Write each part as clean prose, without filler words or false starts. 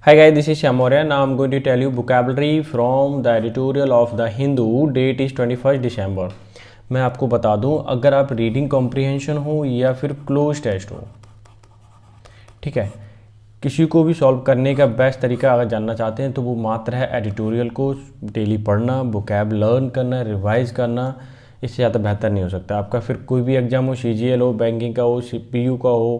Hi guys, this is Shyam Maurya. Now I'm going to tell you vocabulary from the editorial of the Hindu. Date is 21st December. मैं आपको बता दूं, अगर आप reading comprehension हो या फिर क्लोज टेस्ट हो, ठीक है, किसी को भी सॉल्व करने का बेस्ट तरीका अगर जानना चाहते हैं तो वो मात्र है एडिटोरियल को डेली पढ़ना, वोकैब लर्न करना, रिवाइज करना। इससे ज़्यादा बेहतर नहीं हो सकता आपका। फिर कोई भी एग्जाम हो, CGL हो, बैंकिंग का हो, PU का हो,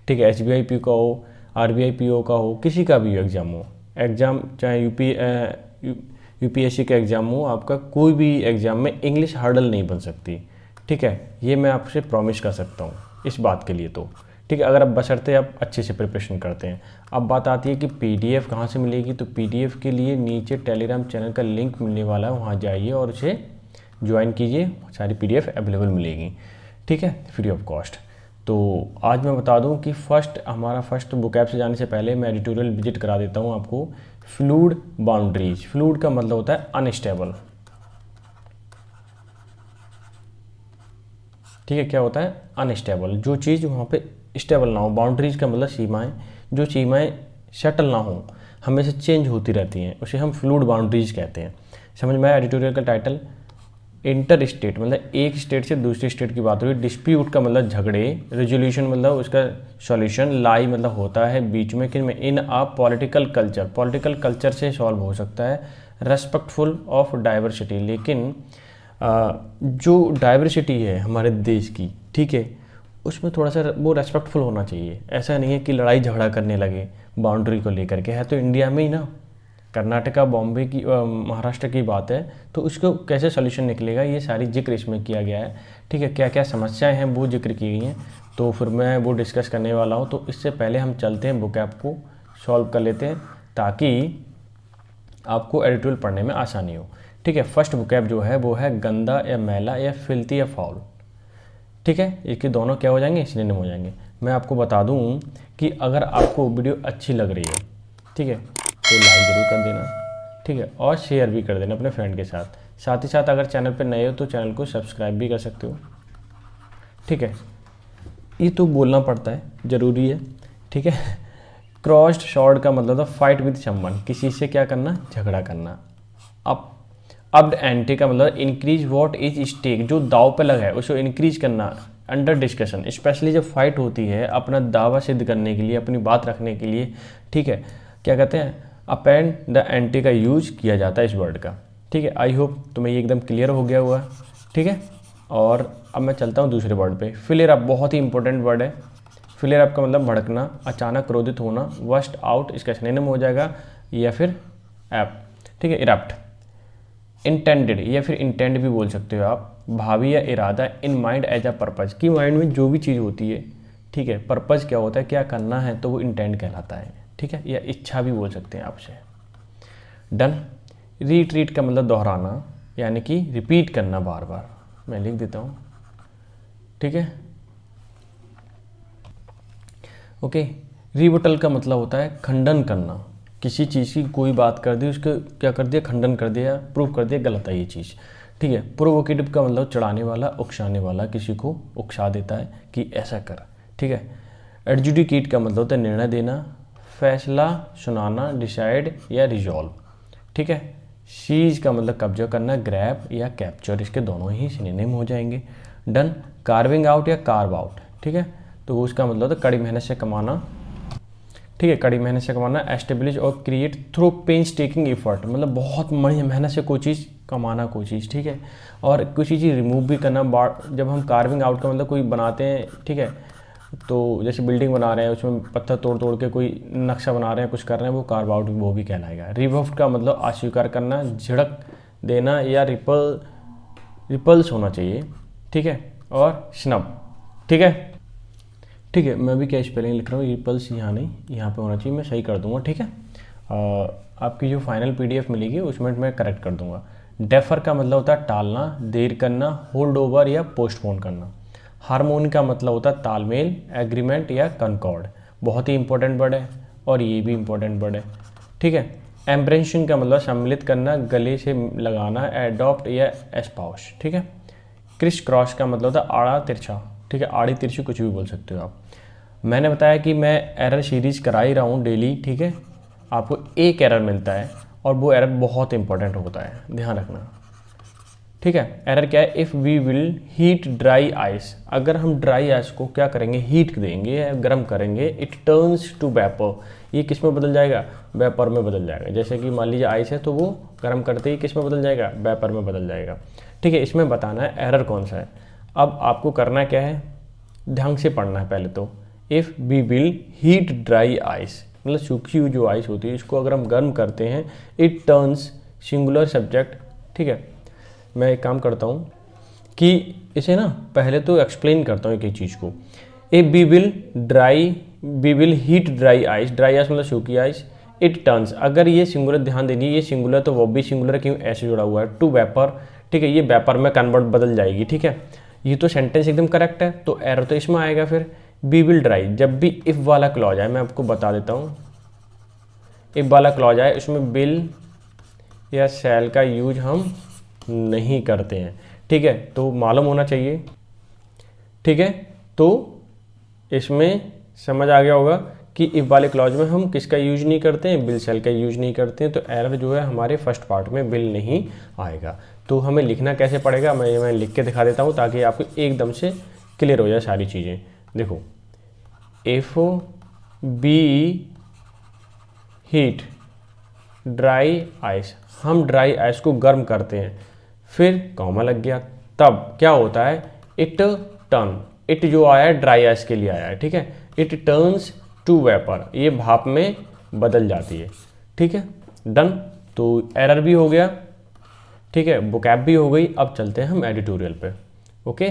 ठीक है, SBI PU का हो, RBI PO का हो, किसी का भी एग्ज़ाम हो, एग्ज़ाम चाहे UPSC का एग्ज़ाम हो, आपका कोई भी एग्ज़ाम में इंग्लिश हर्डल नहीं बन सकती, ठीक है। ये मैं आपसे प्रॉमिस कर सकता हूँ इस बात के लिए तो, ठीक है, अगर आप बशर्ते आप अच्छे से प्रिपरेशन करते हैं। अब बात आती है कि PDF कहाँ से मिलेगी, तो PDF के लिए नीचे टेलीग्राम चैनल का लिंक मिलने वाला है, वहाँ जाइए और उसे ज्वाइन कीजिए, सारी PDF अवेलेबल मिलेगी, ठीक है, फ्री ऑफ कॉस्ट। तो आज मैं बता दूं कि हमारा फर्स्ट बुकैब से जाने से पहले मैं एडिटोरियल विजिट करा देता हूं आपको। फ्लूइड बाउंड्रीज, फ्लूइड का मतलब होता है अनस्टेबल, ठीक है, क्या होता है अनस्टेबल, जो चीज़ वहाँ पे स्टेबल ना हो। बाउंड्रीज का मतलब सीमाएं, जो सीमाएं सेटल ना हो, हमेशा चेंज होती रहती हैं, उसे हम फ्लूइड बाउंड्रीज कहते हैं। समझ में आया एडिटोरियल का टाइटल। इंटर स्टेट मतलब एक स्टेट से दूसरी स्टेट की बात हो रही। डिस्प्यूट का मतलब झगड़े, रेजोल्यूशन मतलब उसका सॉल्यूशन, लाई मतलब होता है बीच में, कि in a political culture, political culture से सॉल्व हो सकता है। रेस्पेक्टफुल ऑफ डाइवर्सिटी, लेकिन जो डाइवर्सिटी है हमारे देश की, ठीक है, उसमें थोड़ा सा वो रेस्पेक्टफुल होना चाहिए। ऐसा नहीं है कि लड़ाई झगड़ा करने लगे बाउंड्री को लेकर के। है तो इंडिया में ही ना, कर्नाटका, बॉम्बे की, महाराष्ट्र की बात है, तो उसको कैसे सॉल्यूशन निकलेगा, ये सारी जिक्र इसमें किया गया है, ठीक है। क्या क्या समस्याएं हैं वो जिक्र की गई हैं, तो फिर मैं वो डिस्कस करने वाला हूँ। तो इससे पहले हम चलते हैं बुकैब को सॉल्व कर लेते हैं, ताकि आपको एडिटोरियल पढ़ने में आसानी हो, ठीक है। फर्स्ट बुकैब जो है वो है गंदा या मैला या फिल्थी या फाउल, ठीक है। इसके दोनों क्या हो जाएंगे, सिनोनिम हो जाएंगे। मैं आपको बता दूं कि अगर आपको वीडियो अच्छी लग रही है, ठीक है, तो लाइक ज़रूर कर देना, ठीक है, और शेयर भी कर देना अपने फ्रेंड के साथ। साथ ही साथ अगर चैनल पर नए हो तो चैनल को सब्सक्राइब भी कर सकते हो, ठीक है। ये तो बोलना पड़ता है, ज़रूरी है, ठीक है। क्रॉस्ड शॉर्ड का मतलब था फाइट विद समवन, किसी से क्या करना, झगड़ा करना। अब्ड एंटी का मतलब इंक्रीज व्हाट इज स्टेक, जो दाव पे लगा है उसको इंक्रीज करना। अंडर डिस्कशन, स्पेशली जब फाइट होती है अपना दावा सिद्ध करने के लिए, अपनी बात रखने के लिए, ठीक है, क्या कहते हैं, अपेंड द एंटी का यूज किया जाता है इस वर्ड का, ठीक है। आई होप तुम्हें ये एकदम क्लियर हो गया हुआ, ठीक है। और अब मैं चलता हूँ दूसरे वर्ड पे। फ्लेयर अप बहुत ही इंपॉर्टेंट वर्ड है। फ्लेयर अप का मतलब भड़कना, अचानक क्रोधित होना। वर्स्ट आउट इसका सिनोनिम हो जाएगा, या फिर ऐप, ठीक है, इरप्ट। इंटेंडेड या फिर इंटेंड भी बोल सकते हो आप, भावी या इरादा। In mind as a purpose, की माइंड में जो भी चीज़ होती है, ठीक है, पर्पज़ क्या होता है, क्या करना है, तो वो इंटेंड कहलाता है, ठीक है, या इच्छा भी बोल सकते हैं आपसे। डन। रीट्रीट का मतलब दोहराना, यानी कि रिपीट करना बार बार। मैं लिख देता हूँ, ठीक है, ओके। रिबटल का मतलब होता है खंडन करना, किसी चीज़ की कोई बात कर दी, उसको क्या कर दिया, खंडन कर दिया, प्रूव कर दिया गलत है ये चीज़, ठीक है। प्रोवोकेटिव का मतलब चढ़ाने वाला, उकसाने वाला, किसी को उकसा देता है कि ऐसा कर, ठीक है। एडजुडिकेट का मतलब होता है निर्णय देना, फैसला सुनाना, डिसाइड या रिजॉल्व, ठीक है। सीज का मतलब कब्जा करना, ग्रैब या कैप्चर, इसके दोनों ही सिनोनिम हो जाएंगे। डन। कार्विंग आउट या कार्व आउट, ठीक है, तो उसका मतलब होता है कड़ी मेहनत से कमाना, ठीक है, कड़ी मेहनत से कमाना। एस्टेब्लिश और create through pains taking effort, मतलब बहुत मेहनत से कोई चीज़ कमाना, कोई चीज़, ठीक है। और किसी चीज़ रिमूव भी करना। जब हम कार्विंग आउट का मतलब कोई बनाते हैं, ठीक है, तो जैसे बिल्डिंग बना रहे हैं, उसमें पत्थर तोड़ तोड़ के कोई नक्शा बना रहे हैं, कुछ कर रहे हैं, वो कार्व आउट वो भी कहलाएगा। रिवफ्ट का मतलब अस्वीकार करना, झिड़क देना या रिपल्स होना चाहिए, ठीक है। और स्नब, ठीक है, ठीक है, मैं भी क्या स्पेलिंग लिख रहा हूँ, रिपल्स यहाँ नहीं, यहाँ पे होना चाहिए, मैं सही कर दूंगा, ठीक है। आपकी जो फाइनल PDF मिलेगी उसमें मैं करेक्ट कर दूंगा। डेफर का मतलब होता है टालना, देर करना, होल्ड ओवर या पोस्टपोन करना। हार्मोनी का मतलब होता है तालमेल, एग्रीमेंट या कंकॉर्ड, बहुत ही इंपॉर्टेंट वर्ड है, और ये भी इंपॉर्टेंट वर्ड है, ठीक है। एम्ब्रेंशन का मतलब सम्मिलित करना, गले से लगाना, एडॉप्ट या एस्पाउस, ठीक है। क्रिस क्रॉस का मतलब होता है आड़ा तिरछा, ठीक है, आड़ी तिरछी कुछ भी बोल सकते हो आप। मैंने बताया कि मैं एरर सीरीज करा ही रहा हूँ डेली, ठीक है, आपको एक एरर मिलता है और वो एरर बहुत इंपॉर्टेंट होता है, ध्यान रखना। ठीक है, एरर क्या है, if we will heat dry ice, अगर हम ड्राई आइस को क्या करेंगे, हीट देंगे या गर्म करेंगे, इट टर्न्स टू वेपर, ये किस में बदल जाएगा, वेपर में बदल जाएगा। जैसे कि मान लीजिए आइस है तो वो गर्म करते ही किस में बदल जाएगा, वेपर में बदल जाएगा। ठीक है, इसमें बताना है एरर कौन सा है। अब आपको करना क्या है, ढंग से पढ़ना है पहले तो। If we will heat dry ice, मतलब सूखी हुई जो आइस होती है इसको अगर हम गर्म करते हैं, इट टर्न्स सिंगुलर सब्जेक्ट। ठीक है, मैं एक काम करता हूँ कि इसे ना पहले तो एक्सप्लेन करता हूँ एक चीज़ को। If we will heat dry ice, dry ice मतलब सूखी आइस, इट टर्न्स, अगर ये सिंगुलर, ध्यान देनी ये सिंगुलर तो वो भी सिंगुलर क्यों ऐसे जुड़ा हुआ है, टू वेपर। ठीक है, ये वेपर में कन्वर्ट बदल जाएगी। ठीक है, ये तो सेंटेंस एकदम करेक्ट है, तो एरर तो इसमें आएगा। फिर वी विल ड्राई, जब भी इफ़ वाला क्लॉज आए, मैं आपको बता देता हूँ, इफ़ वाला क्लॉज आए उसमें विल या शैल का यूज हम नहीं करते हैं। ठीक है, तो मालूम होना चाहिए। ठीक है, तो इसमें समझ आ गया होगा कि इफ वाले क्लॉज में हम किसका यूज नहीं करते हैं, विल शैल का यूज नहीं करते हैं, तो एरर जो है हमारे फर्स्ट पार्ट में विल नहीं आएगा। तो हमें लिखना कैसे पड़ेगा, मैं लिख के दिखा देता हूँ ताकि आपको एकदम से क्लियर हो जाए सारी चीज़ें। देखो, if B heat dry ice, हम ड्राई आइस को गर्म करते हैं, फिर कॉमा लग गया, तब क्या होता है, इट टर्न, इट जो आया है ड्राई आइस के लिए आया है। ठीक है, इट टर्न्स टू वेपर, ये भाप में बदल जाती है। ठीक है, डन। तो एरर भी हो गया, ठीक है, वोकैब भी हो गई। अब चलते हैं हम एडिटोरियल पे। ओके,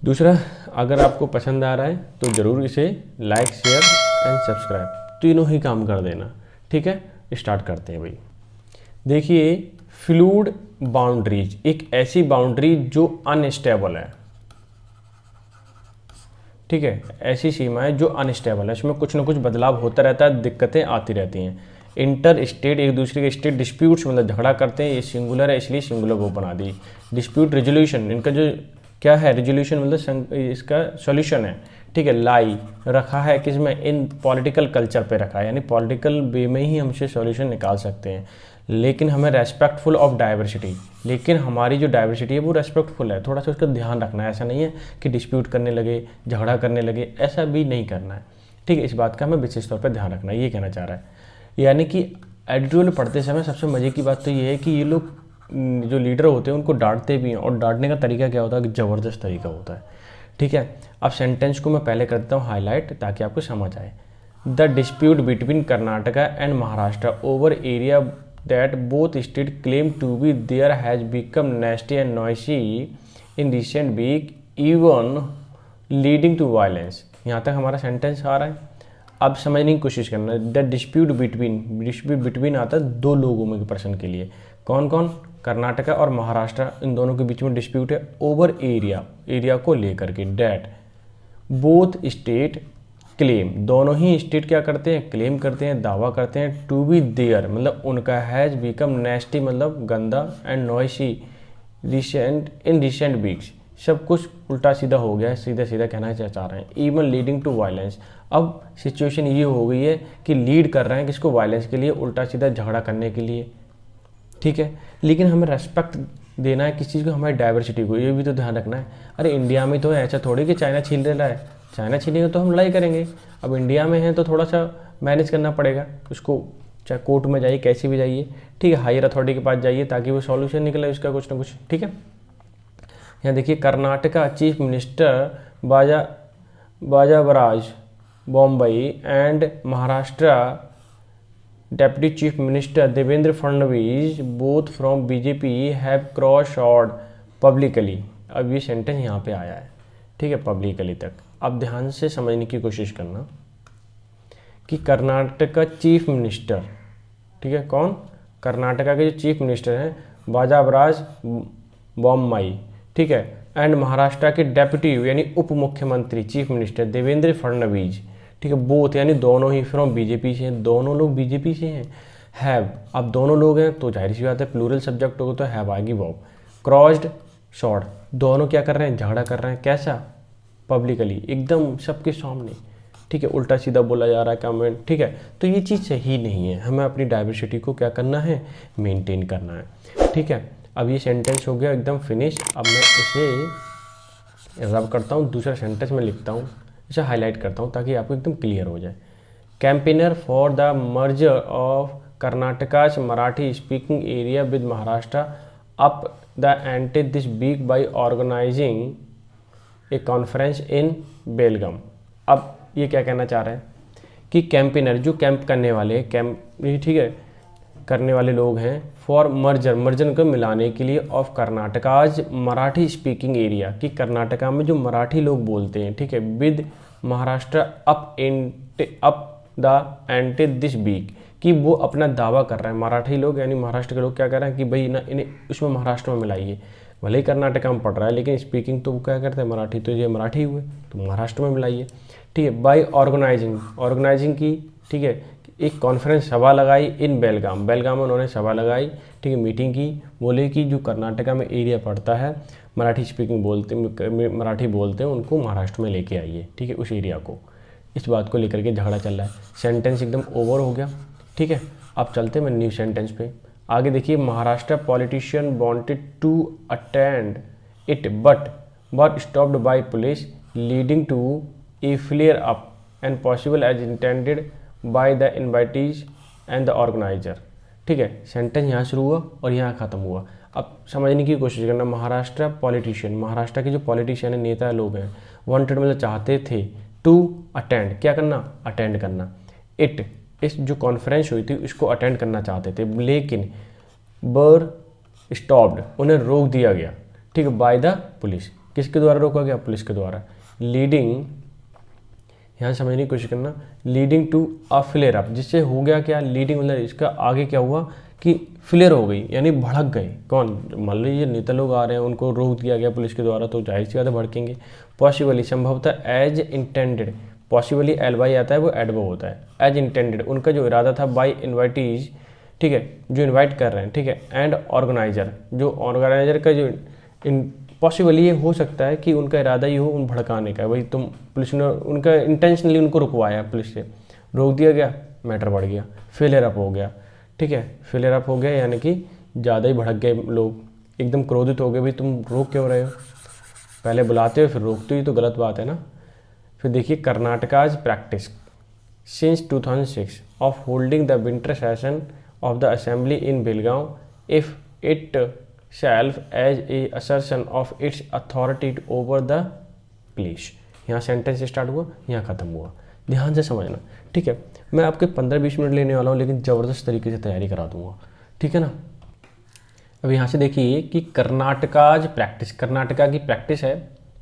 दूसरा, अगर आपको पसंद आ रहा है तो ज़रूर इसे लाइक, शेयर एंड सब्सक्राइब तीनों ही काम कर देना। ठीक है, स्टार्ट करते हैं भाई। देखिए, फ्लूइड बाउंड्रीज, एक ऐसी बाउंड्री जो अनस्टेबल है। ठीक है, ऐसी सीमाएं जो अनस्टेबल है, इसमें कुछ ना कुछ बदलाव होता रहता है, दिक्कतें आती रहती हैं। इंटर स्टेट, एक दूसरे के स्टेट डिस्प्यूट्स मतलब झगड़ा करते हैं, ये सिंगुलर है इसलिए सिंगुलर वो बना दी। डिस्प्यूट रेजोल्यूशन, इनका जो क्या है, रेजोल्यूशन मतलब इसका सॉल्यूशन है। ठीक है, लाई रखा है किस में, इन पॉलिटिकल कल्चर पे रखा है, यानी पॉलिटिकल वे में ही हम इसे सॉल्यूशन निकाल सकते हैं। लेकिन हमें रेस्पेक्टफुल ऑफ डाइवर्सिटी, लेकिन हमारी जो डाइवर्सिटी है वो रेस्पेक्टफुल है, थोड़ा सा उसका ध्यान रखना है। ऐसा नहीं है कि डिस्प्यूट करने लगे, झगड़ा करने लगे, ऐसा भी नहीं करना है। ठीक है, इस बात का हमें विशेष तौर पर ध्यान रखना है, ये कहना चाह रहा है। यानी कि एडिटोरियल पढ़ते समय सबसे मज़े की बात तो ये है कि ये लोग जो लीडर होते हैं उनको डांटते भी हैं, और डांटने का तरीका क्या होता है कि ज़बरदस्त तरीका होता है। ठीक है, अब सेंटेंस को मैं पहले करता हूँ हाईलाइट ताकि आपको समझ आए। The dispute between Karnataka and Maharashtra over area that both states claim to be there has become nasty and noisy in recent week, even leading to violence। यहाँ तक हमारा सेंटेंस आ रहा है। अब समझने की कोशिश करना है। द डिस्प्यूट बिटवीन आता है दो लोगों में, पर्सन के लिए, कौन कौन, कर्नाटका और महाराष्ट्र, इन दोनों के बीच में डिस्प्यूट है। ओवर एरिया को लेकर के, डैट बोथ स्टेट क्लेम, दोनों ही स्टेट क्या करते हैं, क्लेम करते हैं, दावा करते हैं, टू बी देयर मतलब उनका, हैज़ बिकम नेस्टी मतलब गंदा, and noisy in recent weeks, सब कुछ उल्टा सीधा हो गया है, सीधा सीधा कहना चाह रहे हैं। इवन लीडिंग टू वायलेंस, अब सिचुएशन ये हो गई है कि लीड कर रहे हैं किसको, वायलेंस के लिए, उल्टा सीधा झगड़ा करने के लिए। ठीक है, लेकिन हमें रेस्पेक्ट देना है किस चीज़ को, हमारी डाइवर्सिटी को, ये भी तो ध्यान रखना है। अरे इंडिया में तो ऐसा थोड़ी कि चाइना छीन ले रहा है, चाइना छीनेगा तो हम लड़ाई करेंगे। अब इंडिया में है तो थोड़ा सा मैनेज करना पड़ेगा उसको, चाहे कोर्ट में जाइए, कैसे भी जाइए। ठीक है, हायर अथॉरिटी के पास जाइए ताकि वो सॉल्यूशन निकले उसका कुछ ना कुछ। ठीक है, यहाँ देखिए, Karnataka chief minister Basavaraj Bommai and Maharashtra deputy chief minister Devendra Fadnavis both from BJP have crossed publicly. अब ये सेंटेंस यहाँ पे आया है, ठीक है, पब्लिकली तक। अब ध्यान से समझने की कोशिश करना कि कर्नाटक का चीफ मिनिस्टर, ठीक है, कौन, कर्नाटका के जो चीफ मिनिस्टर हैं बाजाबराज बॉम्बई, ठीक है, एंड महाराष्ट्र के डेप्यूटी यानी उप मुख्यमंत्री चीफ मिनिस्टर देवेंद्र फडणवीस, ठीक है, बोथ यानी दोनों ही फ्रॉम बीजेपी से हैं, दोनों लोग बीजेपी से हैं। हैव, अब दोनों लोग हैं तो जाहिर सी बात है प्लूरल सब्जेक्ट होगा तो हैव आएगी वर्ब। क्रॉस्ड शॉर्ट, दोनों क्या कर रहे हैं, झगड़ा कर रहे हैं, कैसा, पब्लिकली, एकदम सबके सामने, ठीक है, उल्टा सीधा बोला जा रहा है कमेंट, ठीक है, तो ये चीज़ सही नहीं है। हमें अपनी डाइवर्सिटी को क्या करना है, मेंटेन करना है, ठीक है। अब ये सेंटेंस हो गया एकदम फिनिश। अब मैं इसे रब करता हूँ, दूसरा सेंटेंस में लिखता हूँ, इसे हाईलाइट करता हूँ ताकि आपको एकदम क्लियर हो जाए। Campaigner for the merger of Karnataka's Marathi speaking area with Maharashtra up the anti this week by organising a conference in Belgaum. अब ये क्या कहना चाह रहे हैं कि कैंपेनर, जो कैंप करने वाले ठीक है, करने वाले लोग हैं, फॉर मर्जर को मिलाने के लिए of Karnataka's Marathi speaking area, कि कर्नाटका में जो मराठी लोग बोलते हैं, ठीक है, with Maharashtra up the anti this week, कि वो अपना दावा कर रहे हैं, मराठी लोग यानी महाराष्ट्र के लोग क्या कर रहे हैं कि भाई ना इन्हें उसमें महाराष्ट्र में मिलाइए। भले ही कर्नाटका में पढ़ रहा है लेकिन स्पीकिंग तो वो क्या करते हैं मराठी, तो ये मराठी हुए तो महाराष्ट्र में मिलाइए, ठीक है। बाय ऑर्गेनाइजिंग की, ठीक है, एक कॉन्फ्रेंस सभा लगाई इन बेलगाम में उन्होंने सभा लगाई, ठीक है, मीटिंग की। बोले कि जो कर्नाटका में एरिया पड़ता है मराठी स्पीकिंग मराठी बोलते हैं उनको महाराष्ट्र में लेके आइए, ठीक है, उस एरिया को। इस बात को लेकर के झगड़ा चल रहा है। सेंटेंस एकदम ओवर हो गया, ठीक है। अब चलते हैं न्यू सेंटेंस पे। आगे देखिए, Maharashtra politician wanted to attend it but stopped by police leading to a flare up and possible as intended by the invitees and the organiser, ठीक है। सेंटेंस यहाँ शुरू हुआ और यहाँ ख़त्म हुआ। अब समझने की कोशिश करना, महाराष्ट्र पॉलिटिशियन, महाराष्ट्र के जो पॉलिटिशियन है, नेता लोग हैं, वांटेड मतलब चाहते थे, टू अटेंड क्या करना, अटेंड करना, इट इस जो कॉन्फ्रेंस हुई थी उसको अटेंड करना चाहते थे, लेकिन बर स्टॉप्ड उन्हें रोक दिया गया, ठीक है, बाय द पुलिस। किसके द्वारा रोका गया, पुलिस के द्वारा। लीडिंग, यहाँ समझने की कोशिश करना, leading to a flare up, जिससे हो गया क्या, लीडिंग मतलब इसका आगे क्या हुआ कि फ्लेयर हो गई, यानी भड़क गए। कौन, मान लीजिए नेता लोग आ रहे हैं, उनको रोक दिया गया पुलिस के द्वारा, तो जाहिर सी बात है भड़केंगे। पॉसिबली संभवतः as intended, possibly L by आता है वो एडवर्ब होता है, एज इंटेंडेड उनका जो इरादा था, बाई इन्वाइटीज, ठीक है, जो इन्वाइट कर रहे हैं, ठीक है, एंड ऑर्गेनाइजर, जो ऑर्गेनाइजर का जो पॉसिबली ये हो सकता है कि उनका इरादा ही हो उन भड़काने का, भाई तुम, पुलिस ने उनका इंटेंशनली उनको रुकवाया, पुलिस से रोक दिया गया, मैटर बढ़ गया, फेलियर अप हो गया, ठीक है, फेलियर अप हो गया यानी कि ज़्यादा ही भड़क गए लोग, एकदम क्रोधित हो गए, भाई तुम रोक क्यों रहे हो, पहले बुलाते हो फिर रोकते हो, तो गलत बात है ना। फिर देखिए, Karnataka's practice since 2006 of holding the winter session of the assembly in Belgaum is itself as a assertion of its authority over the place. यहाँ सेंटेंस स्टार्ट हुआ, यहाँ ख़त्म हुआ, ध्यान से समझना, ठीक है। मैं आपके 15-20 मिनट लेने वाला हूँ, लेकिन ज़बरदस्त तरीके से तैयारी करा दूँगा, ठीक है ना। अब यहाँ से देखिए कि कर्नाटकाज प्रैक्टिस, कर्नाटका की प्रैक्टिस है,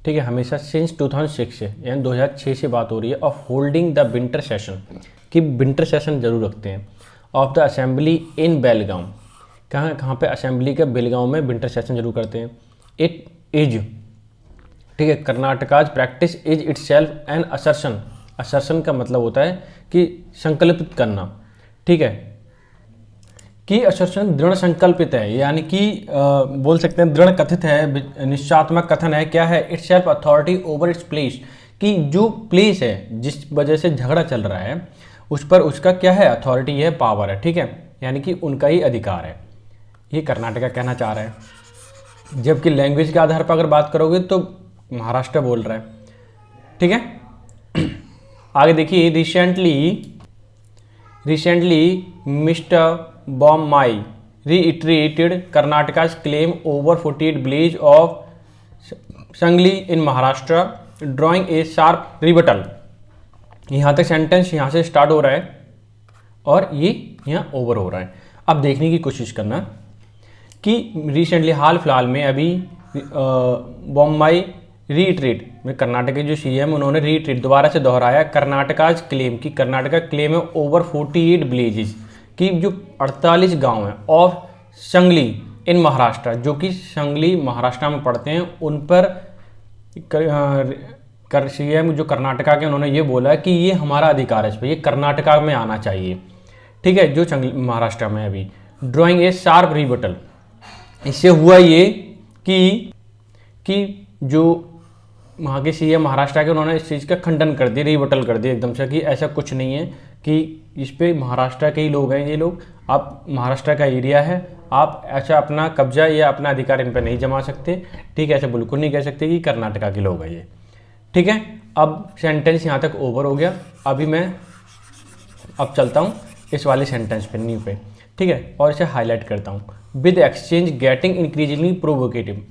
ठीक है, हमेशा सिंस 2006 से, यानी 2006 से बात हो रही है, of holding the winter session, कि विंटर सेशन जरूर रखते हैं, of the assembly in Belgaum, कहाँ पे असेंबली का बेलगांव में विंटर सेशन जरूर करते हैं। इट इज, ठीक है, Karnataka's practice is itself an assertion, assertion का मतलब होता है कि संकल्पित करना, ठीक है, कि असर्शन दृढ़ संकल्पित है, यानी कि बोल सकते हैं दृढ़ कथित है, निश्चयात्मक कथन है, क्या है, it's self authority over its place, कि जो प्लेस है जिस वजह से झगड़ा चल रहा है उस पर उसका क्या है, अथॉरिटी है, पावर है, ठीक है, यानी कि उनका ही अधिकार है, ये कर्नाटका कहना चाह रहा है। जबकि लैंग्वेज के आधार पर अगर बात करोगे तो महाराष्ट्र बोल रहा है, ठीक है। आगे देखिए, recently mister Bommai reiterated Karnataka's claim over 48 village of Sangli in Maharashtra, drawing a sharp rebuttal। यहाँ तक सेंटेंस यहाँ से स्टार्ट हो रहा है और ये यहाँ ओवर हो रहा है। अब देखने की कोशिश करना कि रिसेंटली हाल फिलहाल में अभी बॉम्बाई रीट्रीट में कर्नाटक के जो सीएम उन्होंने रीट्रीट दोबारा से दोहराया कर्नाटकाज क्लेम की, कर्नाटका क्लेम है ओवर 48 विलेजेस की, जो 48 गांव हैं, ऑफ संगली इन महाराष्ट्र, जो कि संगली महाराष्ट्र में पड़ते हैं, उन पर सीएम जो कर्नाटका के उन्होंने ये बोला कि ये हमारा अधिकार है, इस पर ये कर्नाटका में आना चाहिए, ठीक है, जो महाराष्ट्र में अभी। ड्राइंग ए शार्प रिबटल, इससे हुआ ये कि जो वहाँ के सीएम महाराष्ट्र के, उन्होंने इस चीज़ का खंडन कर दिया, रिबटल कर दिया एकदम से कि ऐसा कुछ नहीं है, कि इस पे महाराष्ट्र के ही लोग हैं ये लोग, आप महाराष्ट्र का एरिया है, आप ऐसा अपना कब्जा या अपना अधिकार इन पर नहीं जमा सकते, ठीक है, ऐसा बिल्कुल नहीं कह सकते कि कर्नाटका के लोग हैं ये, ठीक है। अब सेंटेंस यहाँ तक ओवर हो गया। अभी मैं अब चलता हूँ इस वाले सेंटेंस पे, न्यू पे, ठीक है, और इसे हाईलाइट करता हूँ। With exchange getting increasingly provocative,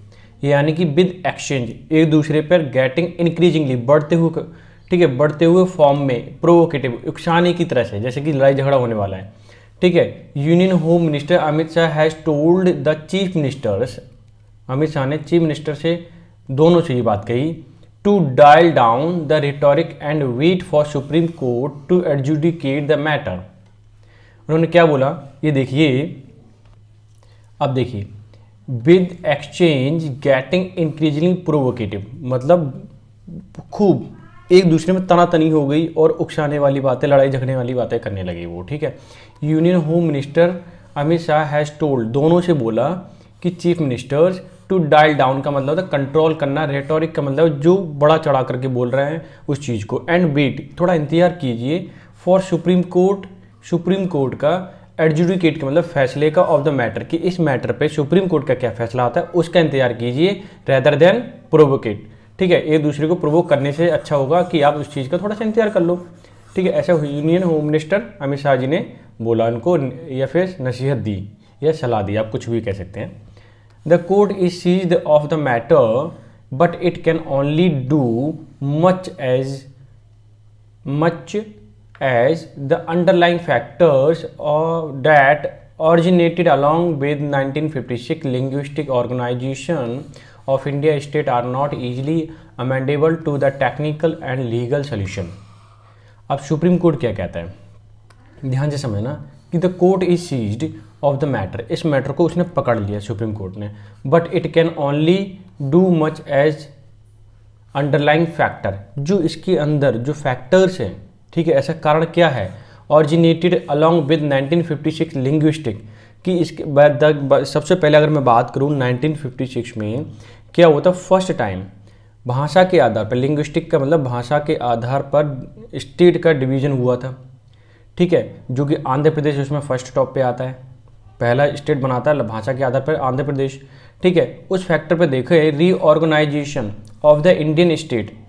यानी कि विद एक्सचेंज एक दूसरे पर, गेटिंग इंक्रीजिंगली बढ़ते हुए, ठीक है, बढ़ते हुए फॉर्म में, प्रोवोकेटिव उकसाने की तरह से, जैसे कि लड़ाई झगड़ा होने वाला है, ठीक है। Union home minister Amit Shah has told the chief ministers, Amit Shah ने चीफ मिनिस्टर से दोनों से ये बात कही, to dial down the rhetoric and wait for supreme court to adjudicate the matter. उन्होंने क्या बोला, ये देखिए, अब देखिए, with exchange getting increasingly provocative, मतलब खूब एक दूसरे में तनातनी हो गई और उकसाने वाली बातें, लड़ाई झगड़ने वाली बातें करने लगी वो, ठीक है। Union home minister Amit Shah has told, दोनों से बोला कि chief ministers, to dial down का मतलब था कंट्रोल करना, रेटोरिक का मतलब जो बड़ा चढ़ा करके बोल रहे हैं उस चीज़ को, एंड वेट, थोड़ा इंतजार कीजिए, for supreme court, supreme court का, एडजुडिकेट का मतलब फैसले का, ऑफ द मैटर, कि इस मैटर पे सुप्रीम कोर्ट का क्या फैसला आता है उसका इंतजार कीजिए, रेदर देन प्रोवोकेट, ठीक है। एक दूसरे को प्रोवोक करने से अच्छा होगा कि आप उस चीज़ का थोड़ा सा इंतजार कर लो, ठीक है। ऐसा union home minister Amit Shah ji ने बोला उनको, या फिर नसीहत दी या सलाह दी, आप कुछ भी कह सकते हैं। The court is seized of the matter but it can only do much as the underlying factors that originated along with 1956 linguistic organization of India state are not easily amendable to the technical and legal solution। अब supreme court क्या कहता है, ध्यान से समझना कि the court is seized of the matter, इस matter को उसने पकड़ लिया सुप्रीम कोर्ट ने, but it can only do much as underlying factor, जो इसके अंदर जो फैक्टर्स हैं, ठीक है, ऐसा कारण क्या है, ऑरिजिनेटेड अलॉन्ग विद 1956 लिंग्विस्टिक, कि इसके सबसे पहले अगर मैं बात करूँ 1956 में क्या हुआ था, फर्स्ट टाइम भाषा के आधार पर, लिंग्विस्टिक का मतलब भाषा के आधार पर स्टेट का डिवीज़न हुआ था, ठीक है, जो कि आंध्र प्रदेश उसमें फर्स्ट टॉप पे आता है, पहला स्टेट बनाता है भाषा के आधार पर आंध्र प्रदेश, ठीक है। उस फैक्टर पे देखे reorganisation of the Indian state,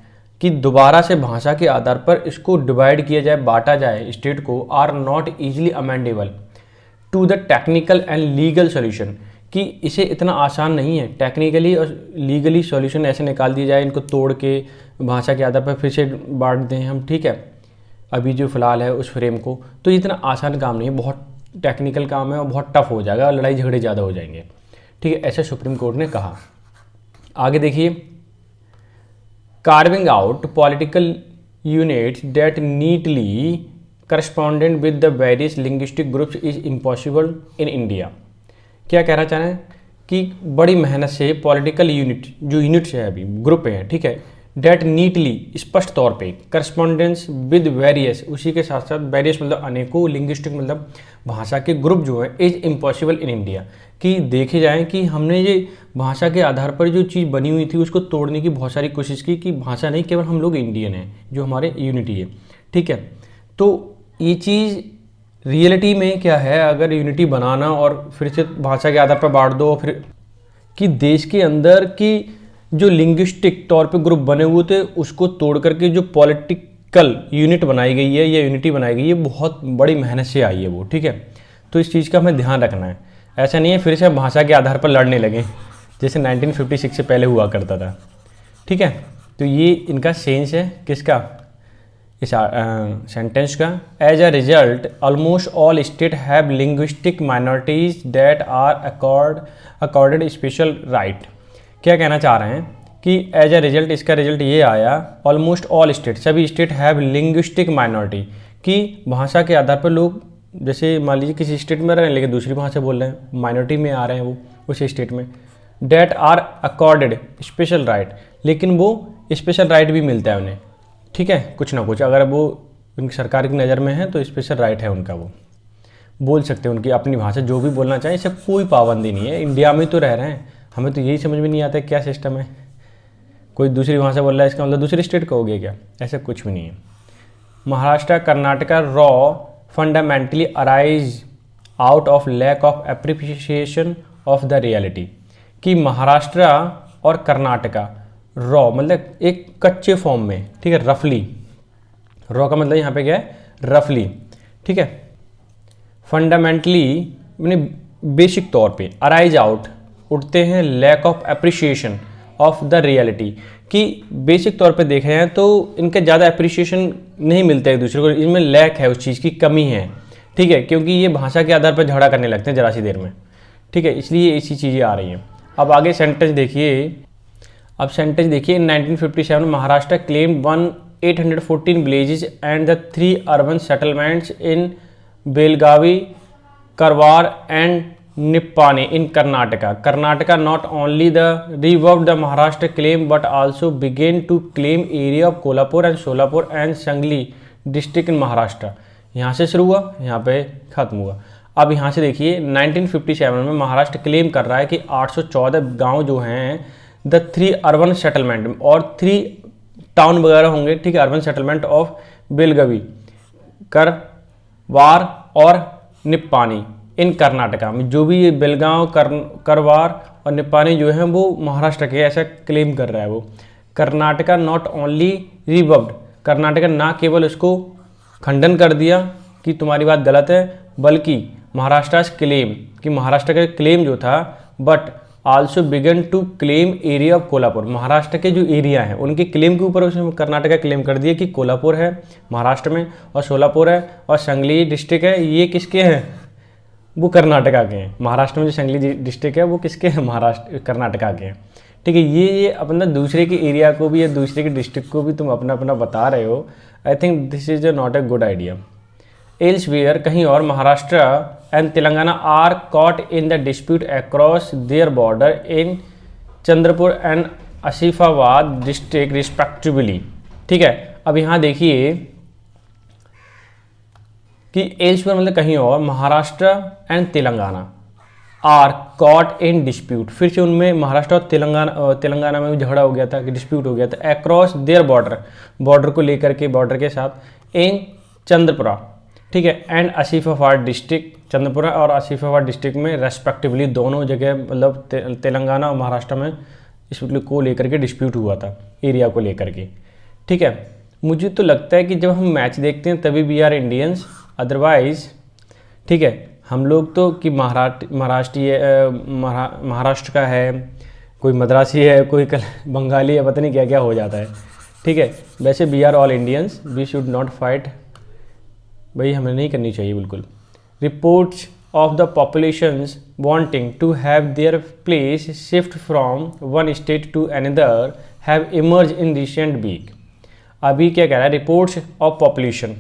कि दोबारा से भाषा के आधार पर इसको डिवाइड किया जाए, बांटा जाए स्टेट को, are not easily amendable to the technical and legal solution, कि इसे इतना आसान नहीं है टेक्निकली और लीगली सॉल्यूशन ऐसे निकाल दिया जाए, इनको तोड़ के भाषा के आधार पर फिर से बांट दें हम, ठीक है, अभी जो फिलहाल है उस फ्रेम को, तो इतना आसान काम नहीं है, बहुत टेक्निकल काम है और बहुत टफ हो जाएगा, लड़ाई झगड़े ज़्यादा हो जाएंगे, ठीक है, ऐसे सुप्रीम कोर्ट ने कहा। आगे देखिए, carving out political units that neatly correspondent with the various linguistic groups is impossible in India। क्या कहना चाह रहे हैं कि बड़ी मेहनत से पॉलिटिकल यूनिट, जो यूनिट्स है अभी ग्रुप है, ठीक है, डेट नीटली स्पष्ट तौर पे, करस्पॉन्डेंस विद वेरियस, उसी के साथ साथ वेरियस मतलब अनेकों, लिंग्विस्टिक मतलब भाषा के ग्रुप जो है, इज इम्पॉसिबल इन इंडिया, कि देखे जाए कि हमने ये भाषा के आधार पर जो चीज़ बनी हुई थी उसको तोड़ने की बहुत सारी कोशिश की, कि भाषा नहीं, केवल हम लोग इंडियन हैं, जो हमारे यूनिटी है, ठीक है। तो ये चीज़ रियलिटी में क्या है, अगर यूनिटी बनाना और फिर से भाषा के आधार पर बांट दो, फिर कि देश के अंदर की जो लिंग्विस्टिक तौर पे ग्रुप बने हुए थे उसको तोड़ करके जो पॉलिटिकल यूनिट बनाई गई है या यूनिटी बनाई गई है, बहुत बड़ी मेहनत से आई है वो, ठीक है। तो इस चीज़ का हमें ध्यान रखना है, ऐसा नहीं है फिर से भाषा के आधार पर लड़ने लगे जैसे 1956 से पहले हुआ करता था, ठीक है। तो ये इनका सेंस है किसका, इस सेंटेंस का। As a result almost all state have linguistic minorities that are accorded special right. क्या कहना चाह रहे हैं कि एज अ रिजल्ट, इसका रिजल्ट ये आया, ऑलमोस्ट ऑल स्टेट, सभी स्टेट हैव लिंग्विस्टिक माइनॉरिटी, कि भाषा के आधार पर लोग, जैसे मान लीजिए किसी स्टेट में रह रहे हैं लेकिन दूसरी भाषा बोल रहे हैं, माइनॉरिटी में आ रहे हैं वो उस स्टेट में, that are accorded special right, लेकिन वो स्पेशल राइट भी मिलता है उन्हें, ठीक है, कुछ ना कुछ, अगर वो उनकी सरकार की नज़र में है तो स्पेशल राइट है उनका, वो बोल सकते हैं उनकी अपनी भाषा जो भी बोलना चाहें, इससे कोई पाबंदी नहीं है। इंडिया में तो रह रहे हैं, हमें तो यही समझ में नहीं आता क्या सिस्टम है, कोई दूसरी भाषा बोल रहा है इसका मतलब दूसरी स्टेट का हो गया क्या? ऐसा कुछ भी नहीं है। Maharashtra Karnataka row fundamentally arise out of lack of appreciation of the reality, कि महाराष्ट्र और कर्नाटका रॉ मतलब एक कच्चे फॉर्म में, ठीक है, रफली, रॉ का मतलब यहाँ पे क्या है, रफली, ठीक है, फंडामेंटली मैंने बेसिक तौर पे, अराइज आउट उठते हैं, lack of appreciation of the reality, कि बेसिक तौर पे देखे हैं तो इनके ज़्यादा एप्रिसिएशन नहीं मिलता है एक दूसरे को, इनमें लैक है, उस चीज़ की कमी है, ठीक है, क्योंकि ये भाषा के आधार पर झगड़ा करने लगते हैं ज़रा सी देर में, ठीक है, इसलिए ऐसी चीज़ें आ रही हैं। अब आगे सेंटेंस देखिए, अब सेंटेंस देखिए, in 1957 Maharashtra claim 814 villages and the 3 urban settlements in Belagavi, Karwar and Nippani in Karnataka. Karnataka not only the reversed the Maharashtra claim but also began to claim area of Kolhapur and Solapur and Sangli district in Maharashtra. यहाँ से शुरू हुआ, यहाँ पे खत्म हुआ। अब यहाँ से देखिए 1957 में महाराष्ट्र क्लेम कर रहा है कि 814 गांव जो हैं द 3 अर्बन सेटलमेंट और 3 टाउन वगैरह होंगे, ठीक है, अर्बन सेटलमेंट ऑफ बेलगावी, करवार और निप्पानी इन कर्नाटका में, जो भी ये बेलगांव, करवार और निप्पानी जो हैं वो महाराष्ट्र के, ऐसा क्लेम कर रहा है वो। Karnataka not only reverbed, Karnataka ना केवल उसको खंडन कर दिया कि तुम्हारी बात गलत है, बल्कि महाराष्ट्र क्लेम, कि महाराष्ट्र का क्लेम जो था, but also began to claim area of Kolhapur, Maharashtra के जो एरिया हैं उनके क्लेम के ऊपर उसने कर्नाटका क्लेम कर दिया कि कोल्हापुर है महाराष्ट्र में और सोलापुर है और संगली डिस्ट्रिक्ट है, ये किसके हैं, वो कर्नाटका के हैं। महाराष्ट्र में जो संगली डिस्ट्रिक्ट है वो किसके हैं, महाराष्ट्र कर्नाटका के हैं, ठीक है। ये अपना दूसरे के एरिया को भी या दूसरे के डिस्ट्रिक्ट को भी तुम अपना अपना बता रहे हो। I think this is not a good idea. Elsewhere, कहीं और, Maharashtra and Telangana are caught in the dispute across their border in Chandrapur and Asifabad district respectively, ठीक है। अब यहाँ देखिए कि एल्सवेयर मतलब कहीं और, Maharashtra and Telangana are caught in dispute, फिर से उनमें महाराष्ट्र और तेलंगाना में भी झगड़ा हो गया था, कि डिस्प्यूट हो गया था, अक्रॉस देयर बॉर्डर, बॉर्डर को लेकर के, बॉर्डर के साथ, इन चंद्रपुरा, ठीक है, एंड आसिफाबाद डिस्ट्रिक्ट, चंद्रपुरा और आसिफाबाद डिस्ट्रिक्ट में रेस्पेक्टिवली, दोनों जगह मतलब तेलंगाना और महाराष्ट्र में इस को लेकर के डिस्प्यूट हुआ था, एरिया को लेकर के, ठीक है। मुझे तो लगता है कि जब हम मैच देखते हैं तभी वी आर इंडियंस, अदरवाइज, ठीक है, हम लोग तो कि महाराष्ट्र का है, कोई मद्रासी है, कोई बंगाली है, पता नहीं क्या क्या हो जाता है, ठीक है। वैसे we are all Indians, we should not fight, भाई हमें नहीं करनी चाहिए बिल्कुल। Reports of the populations wanting to have their place shift from one state to another have emerge in recent week. अभी क्या कह रहा है, रिपोर्ट्स ऑफ पॉपुलेशन,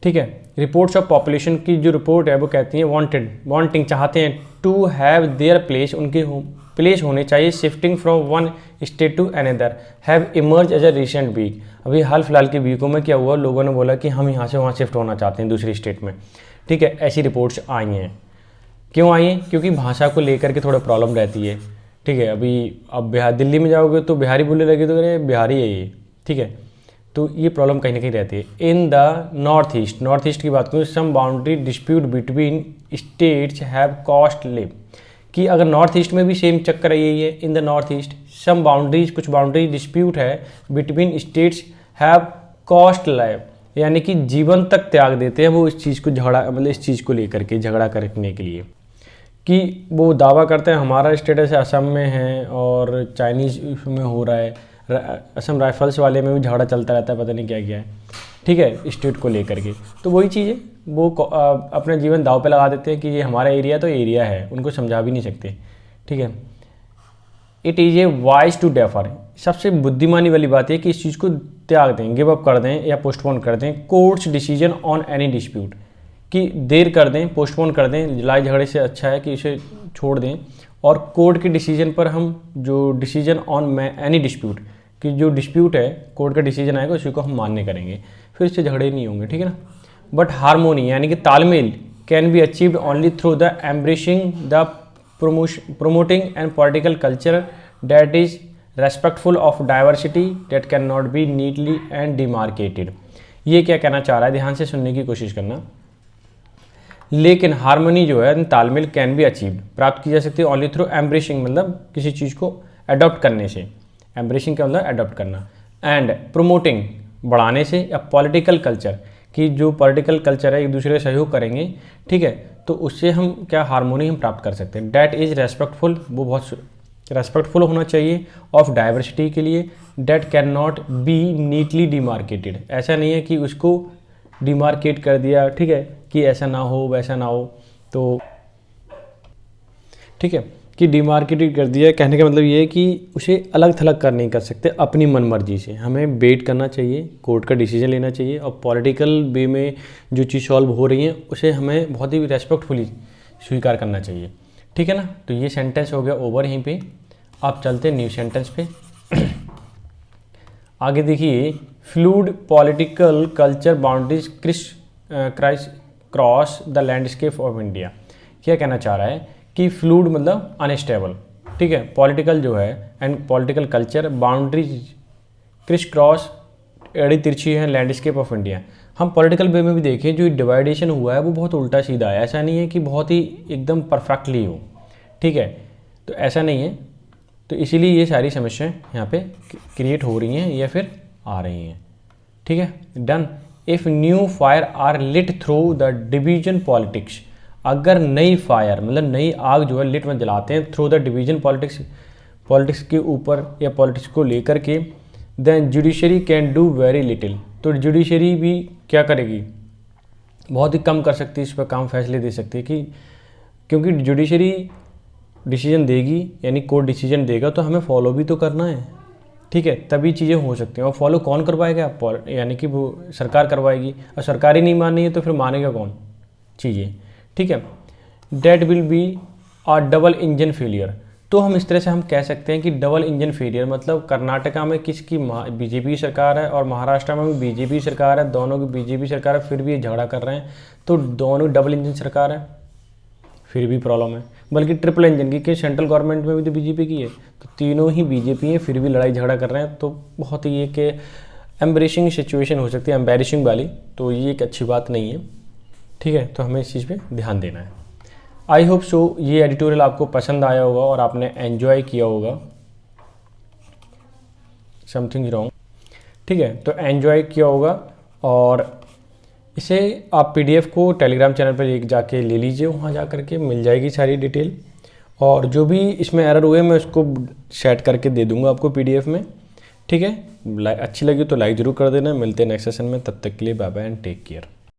ठीक है, रिपोर्ट्स ऑफ पॉपुलेशन की जो रिपोर्ट है वो कहती है वांटिंग चाहते हैं, टू हैव देयर प्लेस, उनके प्लेस होने चाहिए, shifting from one state to another, have emerge as a recent week. अभी हाल फिलहाल के वीकों में क्या हुआ, लोगों ने बोला कि हम यहाँ से वहाँ शिफ्ट होना चाहते हैं दूसरी स्टेट में, ठीक है, ऐसी रिपोर्ट्स आई हैं। क्यों आई हैं? क्योंकि भाषा को लेकर के थोड़ा प्रॉब्लम रहती है, ठीक है। अभी अब दिल्ली में जाओगे तो बिहारी बोलने लगे तो अरे बिहारी है ये, ठीक है, तो ये प्रॉब्लम कहीं ना कहीं रहती है। इन द नॉर्थ ईस्ट की बात करूँ, some boundary dispute between states have cost live, कि अगर नॉर्थ ईस्ट में भी सेम चक्कर यही है, in the north east some boundaries, कुछ बाउंड्री डिस्प्यूट है between states have cost live, यानी कि जीवन तक त्याग देते हैं वो इस चीज़ को मतलब इस चीज़ को लेकर के झगड़ा करने के लिए, कि वो दावा करते हैं हमारा स्टेटस असम में है और चाइनीज़ में हो रहा है, असम राइफल्स वाले में भी झगड़ा चलता रहता है, पता नहीं क्या क्या है, ठीक है, स्टेट को लेकर के। तो वही चीज़ है, वो अपना जीवन दाव पे लगा देते हैं कि ये हमारा एरिया तो एरिया है, उनको समझा भी नहीं सकते, ठीक है। It is a wise to defer, सबसे बुद्धिमानी वाली बात है कि इस चीज़ को त्याग दें, गिव अप कर दें या पोस्टपोन कर दें, courts decision on any dispute, कि देर कर दें, पोस्टपोन कर दें, लड़ाई झगड़े से अच्छा है कि इसे छोड़ दें, और कोर्ट के डिसीजन पर हम जो डिसीजन ऑन एनी डिस्प्यूट, कि जो डिस्प्यूट है कोर्ट का डिसीजन आएगा उसी को हम मान्य करेंगे, फिर इससे झगड़े नहीं होंगे, ठीक है ना। बट हारमोनी यानी कि तालमेल can be achieved only through the embracing the promoting and political culture that is respectful of diversity that can not be neatly and demarcated. ये क्या कहना चाह रहा है, ध्यान से सुनने की कोशिश करना। लेकिन हार्मनी जो है, तालमेल कैन बी अचीव्ड, प्राप्त की जा सकती है ओनली थ्रू एम्ब्रेसिंग, मतलब किसी चीज़ को अडॉप्ट करने से। एम्ब्रेसिंग का मतलब अडॉप्ट करना। एंड प्रोमोटिंग, बढ़ाने से, या पॉलिटिकल कल्चर, कि जो पॉलिटिकल कल्चर है एक दूसरे का सहयोग करेंगे, ठीक है, तो उससे हम क्या हार्मोनी हम प्राप्त कर सकते हैं। डैट इज़ रेस्पेक्टफुल, वो बहुत रेस्पेक्टफुल होना चाहिए ऑफ डाइवर्सिटी के लिए। That can not be neatly demarcated, ऐसा नहीं है कि उसको डिमार्केट कर दिया, ठीक है, कि ऐसा ना हो वैसा ना हो, तो ठीक है, कि डिमार्केटेड कर दिया। कहने का मतलब ये है कि उसे अलग थलग कर नहीं कर सकते अपनी मनमर्जी से। हमें वेट करना चाहिए, कोर्ट का डिसीजन लेना चाहिए, और पॉलिटिकल वे में जो चीज़ सॉल्व हो रही है उसे हमें बहुत ही रेस्पेक्टफुली स्वीकार करना चाहिए, ठीक है ना। तो ये सेंटेंस हो गया ओवर यहीं पे। आप चलते न्यू सेंटेंस पे। आगे देखिए, fluid political culture boundaries cross the landscape of India. क्या कहना चाह रहा है कि फ्लूइड मतलब अनस्टेबल, ठीक है, पॉलिटिकल जो है and political culture boundaries criss cross, एड़ी तिरछी है लैंडस्केप ऑफ इंडिया। हम पॉलिटिकल वे में भी देखें, जो डिवाइडेशन हुआ है वो बहुत उल्टा सीधा है, ऐसा नहीं है कि बहुत ही एकदम परफेक्टली हो, ठीक है, तो ऐसा नहीं है। तो इसीलिए ये सारी समस्याएं यहाँ पे क्रिएट हो रही हैं या फिर आ रही हैं, ठीक है। Done. If new fire are lit through the division politics, अगर नई फायर मतलब नई आग जो है लिट में जलाते हैं थ्रू द डिवीजन पॉलिटिक्स के ऊपर या पॉलिटिक्स को लेकर के, then judiciary can do very little, तो जुडिशरी भी क्या करेगी, बहुत ही कम कर सकती है, इस पर काम फैसले दे सकती है, कि क्योंकि जुडिशरी डिसीजन देगी यानी कोर्ट डिसीजन देगा तो हमें फॉलो भी तो करना है, ठीक है, तभी चीज़ें हो सकती हैं। और फॉलो कौन करवाएगा, यानी कि वो सरकार करवाएगी, और सरकार ही नहीं मान रही है तो फिर मानेगा कौन चीज़ें, ठीक है। That will be a double engine failure, तो हम इस तरह से हम कह सकते हैं कि डबल इंजन फेलियर मतलब कर्नाटका में किसकी बीजेपी सरकार है और महाराष्ट्र में भी बीजेपी सरकार है, दोनों की बीजेपी सरकार है, फिर भी ये झगड़ा कर रहे हैं, तो दोनों डबल इंजन सरकार है, फिर भी प्रॉब्लम है। बल्कि ट्रिपल इंजन की, कि सेंट्रल गवर्नमेंट में भी तो बीजेपी की है, तो तीनों ही बीजेपी है, फिर भी लड़ाई झगड़ा कर रहे हैं, तो बहुत ही ये कि एम्बेरेसिंग सिचुएशन हो सकती है, एम्बेरेसिंग वाली, तो ये एक अच्छी बात नहीं है, ठीक है। तो हमें इस चीज़ पे ध्यान देना है। आई होप सो ये एडिटोरियल आपको पसंद आया होगा और आपने एन्जॉय किया होगा। समथिंग रॉन्ग, ठीक है, तो एन्जॉय किया होगा। और इसे आप पीडीएफ को टेलीग्राम चैनल पर एक जाके ले लीजिए, वहाँ जा करके मिल जाएगी सारी डिटेल, और जो भी इसमें एरर हुए मैं उसको सेट करके दे दूँगा आपको पीडीएफ में, ठीक है। अच्छी लगी तो लाइक ज़रूर कर देना। मिलते हैं नेक्स्ट सेशन में, तब तक के लिए bye bye and take care.